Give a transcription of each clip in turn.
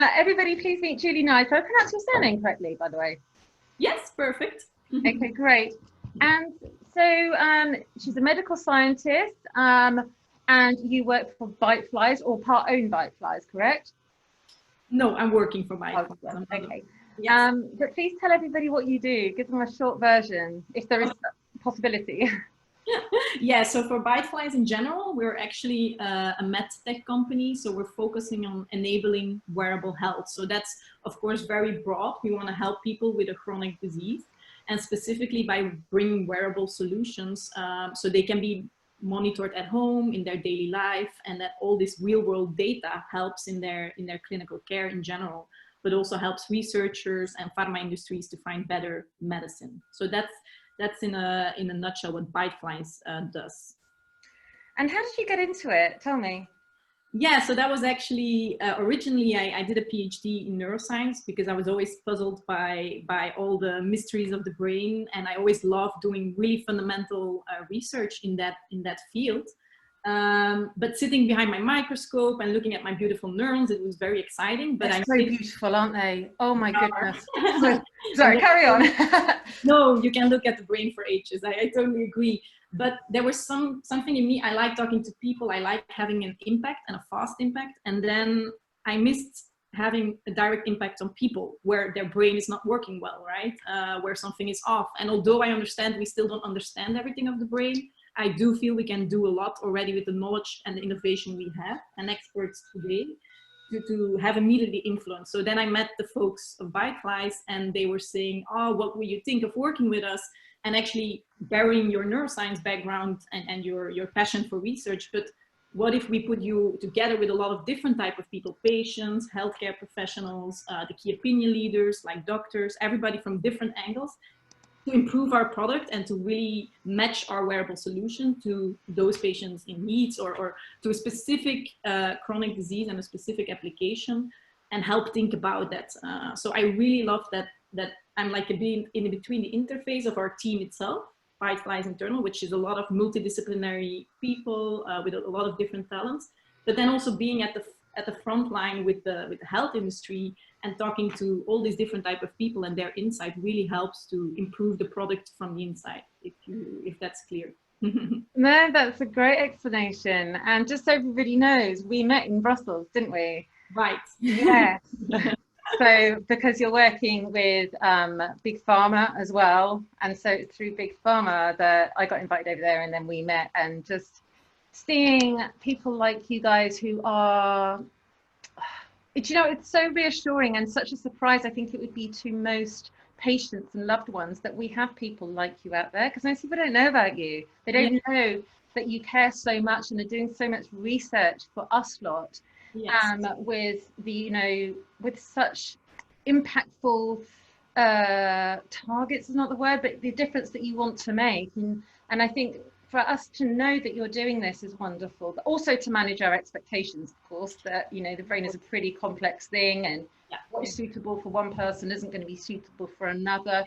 Everybody, please meet Julie Nye. Did I pronounce your surname correctly, by the way? Yes, perfect. Okay, great. And so she's a medical scientist, and you work for Bytflies or part-owned Bytflies, correct? No, I'm working for Bytflies. Oh, okay. Yes. But please tell everybody what you do. Give them a short version, if there is a possibility. Yeah, so for Byteflies in general, we're actually a med tech company. So we're focusing on enabling wearable health. So that's, of course, very broad. We want to help people with a chronic disease, and specifically by bringing wearable solutions so they can be monitored at home in their daily life, and that all this real world data helps in their clinical care in general, but also helps researchers and pharma industries to find better medicine. So that's in a nutshell what Byteflies does. And how did you get into it? Tell me. Yeah, so that was actually, originally I did a PhD in neuroscience because I was always puzzled by all the mysteries of the brain. And I always loved doing really fundamental research in that field. But sitting behind my microscope and looking at my beautiful neurons, it was very exciting. But they're so beautiful, aren't they? Oh my goodness. Sorry, carry on. No, you can look at the brain for ages. I totally agree. But there was something in me. I like talking to people. I like having an impact and a fast impact. And then I missed having a direct impact on people where their brain is not working well, right? Where something is off. And although I understand we still don't understand everything of the brain, I do feel we can do a lot already with the knowledge and the innovation we have and experts today to have immediately influence. So then I met the folks of Byteflies, and they were saying, oh, what would you think of working with us? And actually bearing your neuroscience background and your passion for research, but what if we put you together with a lot of different type of people, patients, healthcare professionals, the key opinion leaders like doctors, everybody from different angles, to improve our product and to really match our wearable solution to those patients in needs or to a specific chronic disease and a specific application, and help think about that. So I really love that I'm like being in between the interface of our team itself, Byteflies internal, which is a lot of multidisciplinary people with a lot of different talents, but then also being at the front line with the health industry and talking to all these different type of people, and their insight really helps to improve the product from the inside, if that's clear. No, that's a great explanation. And just so everybody knows, we met in Brussels, didn't we? Right. Yes. So because you're working with Big Pharma as well, and so through Big Pharma that I got invited over there, and then we met, and just seeing people like you guys who are, you know, it's so reassuring and such a surprise. I think it would be to most patients and loved ones that we have people like you out there, because most people don't know about you. They don't know that you care so much and are doing so much research for us lot. Yes. With the, you know, with such impactful targets is not the word, but the difference that you want to make. And I think for us to know that you're doing this is wonderful, but also to manage our expectations, of course, that, you know, the brain is a pretty complex thing, and what is suitable for one person isn't going to be suitable for another.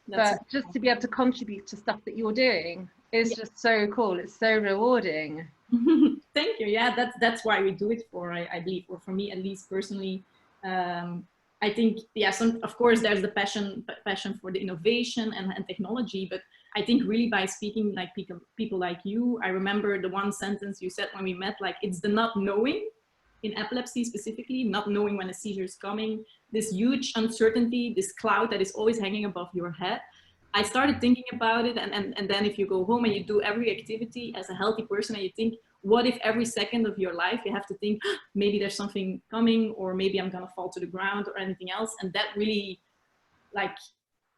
But just to be able to contribute to stuff that you're doing is just so cool. It's so rewarding. Thank you. Yeah, that's why we do it for, I believe, or for me at least personally. I think, of course, there's the passion for the innovation and technology, but I think really by speaking like people like you, I remember the one sentence you said when we met, like, it's the not knowing, in epilepsy specifically, not knowing when a seizure is coming, this huge uncertainty, this cloud that is always hanging above your head. I started thinking about it, and then if you go home and you do every activity as a healthy person, and you think, what if every second of your life you have to think, maybe there's something coming, or maybe I'm gonna fall to the ground or anything else. And that really, like,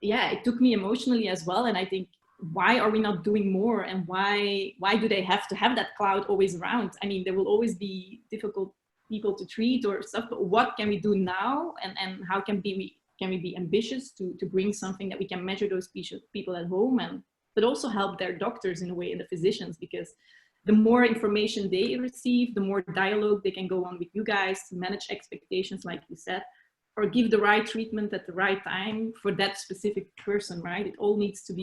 yeah, it took me emotionally as well. And I think, why are we not doing more? And why do they have to have that cloud always around? I mean, there will always be difficult people to treat or stuff, but what can we do now? And how can we be ambitious to bring something that we can measure those people at home, but also help their doctors in a way, and the physicians, because the more information they receive, the more dialogue they can go on with you guys to manage expectations, like you said, or give the right treatment at the right time for that specific person, right? It all needs to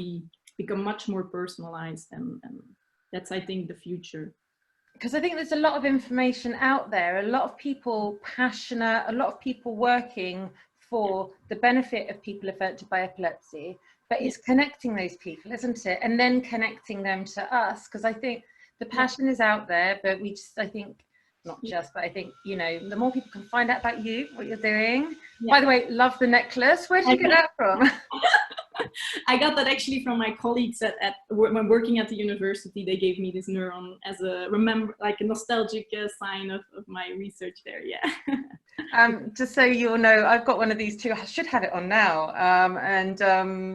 become much more personalized, and that's, I think, the future. because I think there's a lot of information out there, a lot of people passionate, a lot of people working for the benefit of people affected by epilepsy, but it's connecting those people, isn't it? And then connecting them to us, because I think the passion is out there, but we just, I think, not just, but I think, you know, the more people can find out about you, what you're doing. By the way, love the necklace. Where did you get that from? I got that actually from my colleagues when working at the university. They gave me this neuron as a like a nostalgic sign of my research there. Yeah. Just so you'll know, I've got one of these too. I should have it on now.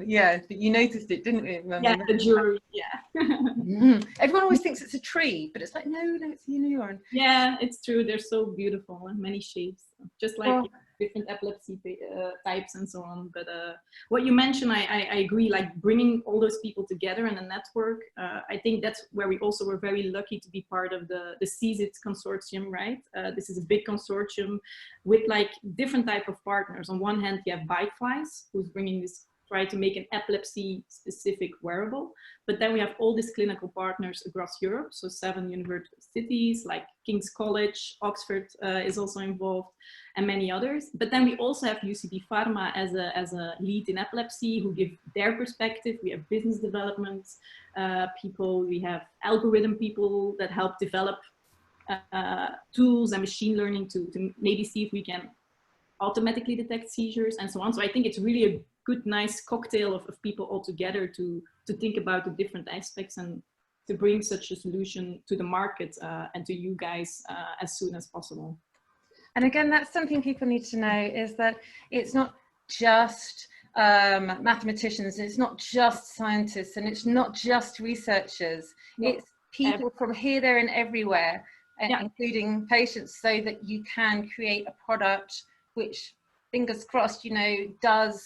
Yeah, but you noticed it, didn't you? Yeah, the jury. Yeah. Everyone always thinks it's a tree, but it's like, no, it's a neuron. Yeah, it's true. They're so beautiful in many shapes, just like different epilepsy types and so on. But what you mentioned, I agree, like bringing all those people together in a network. I think that's where we also were very lucky to be part of the CSIT consortium, right? This is a big consortium with like different type of partners. On one hand, you have Bytflies, who's bringing this, try to make an epilepsy specific wearable. But then we have all these clinical partners across Europe. So 7 universities like King's College, Oxford is also involved, and many others. But then we also have UCB Pharma as a lead in epilepsy, who give their perspective. We have business development people, we have algorithm people that help develop tools and machine learning to maybe see if we can automatically detect seizures and so on. So I think it's really a good, nice cocktail of people all together to think about the different aspects and to bring such a solution to the market and to you guys as soon as possible. And again, that's something people need to know, is that it's not just mathematicians, it's not just scientists, and it's not just researchers. No. It's people from here, there, and everywhere, including patients, so that you can create a product which, fingers crossed, you know, does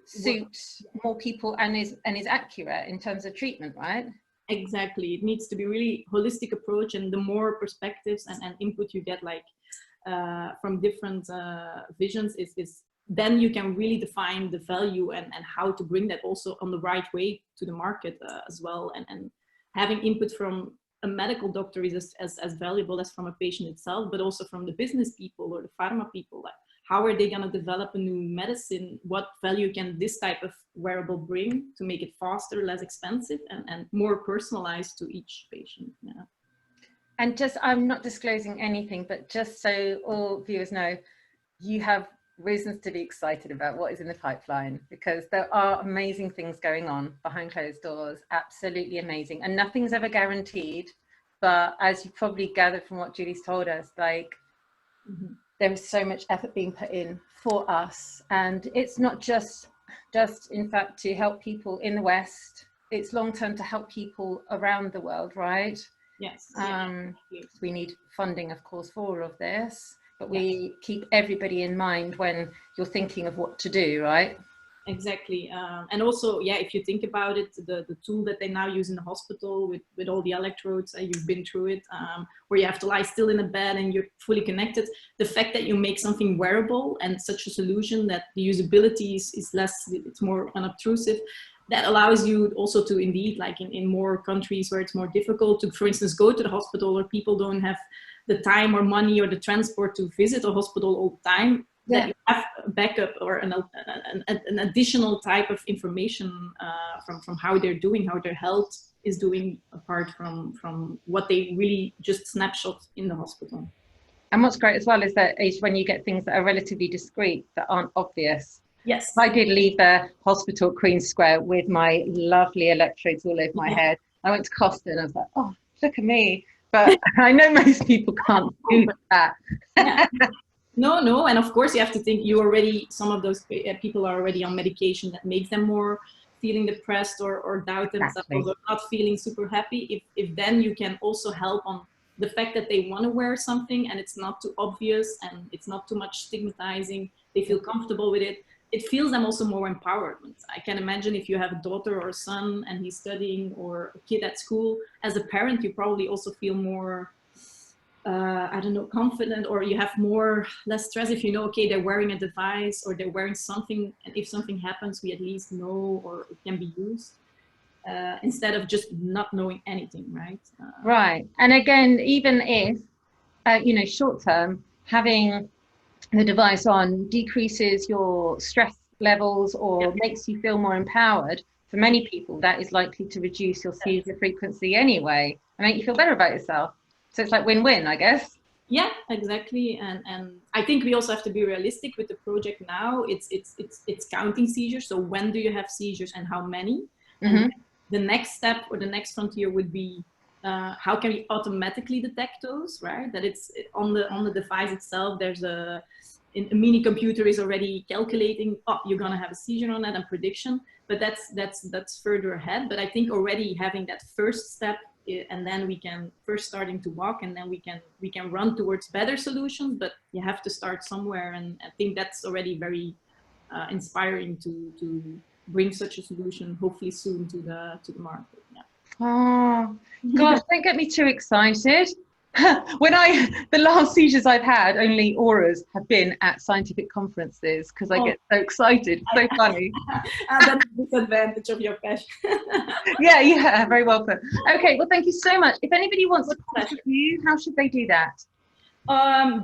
suit more people and is accurate in terms of treatment, right? Exactly. It needs to be really holistic approach, and the more perspectives and input you get, like from different visions, is then you can really define the value and how to bring that also on the right way to the market as well. And having input from a medical doctor is as valuable as from a patient itself, but also from the business people or the pharma people. Like, how are they going to develop a new medicine? What value can this type of wearable bring to make it faster, less expensive, and more personalized to each patient? Yeah. And just, I'm not disclosing anything, but just so all viewers know, you have reasons to be excited about what is in the pipeline, because there are amazing things going on behind closed doors, absolutely amazing. And nothing's ever guaranteed, but as you probably gathered from what Julie's told us, like, there is so much effort being put in for us, and it's not just in fact to help people in the West, it's long term to help people around the world, right? Yes. We need funding, of course, for all of this, but we keep everybody in mind when you're thinking of what to do, right? Exactly. And also, if you think about it, the tool that they now use in the hospital with all the electrodes, you've been through it, where you have to lie still in a bed and you're fully connected. The fact that you make something wearable and such a solution that the usability is less, it's more unobtrusive, that allows you also to indeed, like in more countries where it's more difficult to, for instance, go to the hospital, or people don't have the time or money or the transport to visit a hospital all the time, that you have a backup or an additional type of information from how they're doing, how their health is doing, apart from what they really just snapshot in the hospital. And what's great as well is that when you get things that are relatively discreet, that aren't obvious. Yes. I did leave the hospital at Queen Square with my lovely electrodes all over my head. I went to Costa and I was like, oh, look at me. But I know most people can't do that. No, and of course you have to think, some of those people are already on medication that makes them more feeling depressed or doubt themselves, or not feeling super happy. If then you can also help on the fact that they want to wear something and it's not too obvious and it's not too much stigmatizing, they feel comfortable with it, it feels them also more empowerment. I can imagine if you have a daughter or a son and he's studying, or a kid at school, as a parent, you probably also feel more, I don't know, confident, or you have less stress if you know, okay, they're wearing a device or they're wearing something, and if something happens, we at least know, or it can be used. instead of just not knowing anything, right? Right. And again, even if, you know, short term, having the device on decreases your stress levels or makes you feel more empowered, for many people, that is likely to reduce your seizure frequency anyway and make you feel better about yourself. So it's like win-win, I guess. Yeah, exactly. And I think we also have to be realistic with the project now. It's counting seizures. So when do you have seizures and how many? And the next step or the next frontier would be how can we automatically detect those, right? That it's on the device itself. There's a mini computer is already calculating, oh, you're gonna have a seizure on that and prediction. But that's further ahead. But I think already having that first step, and then we can first starting to walk, and then we can run towards better solutions. But you have to start somewhere, and I think that's already very inspiring to bring such a solution hopefully soon to the market. Yeah. Oh gosh, don't get me too excited. When the last seizures I've had, only auras have been at scientific conferences because I get so excited. It's so funny. That's the disadvantage of your passion. Yeah, very well put. Okay, well, thank you so much. If anybody wants to contact you, how should they do that?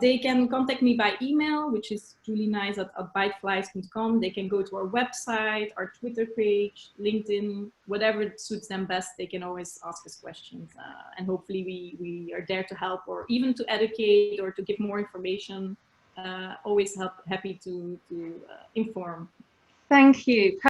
They can contact me by email, which is julienice@bytflies.com. They can go to our website, our Twitter page, LinkedIn, whatever suits them best. They can always ask us questions, and hopefully we are there to help, or even to educate or to give more information. Always happy to inform. Thank you.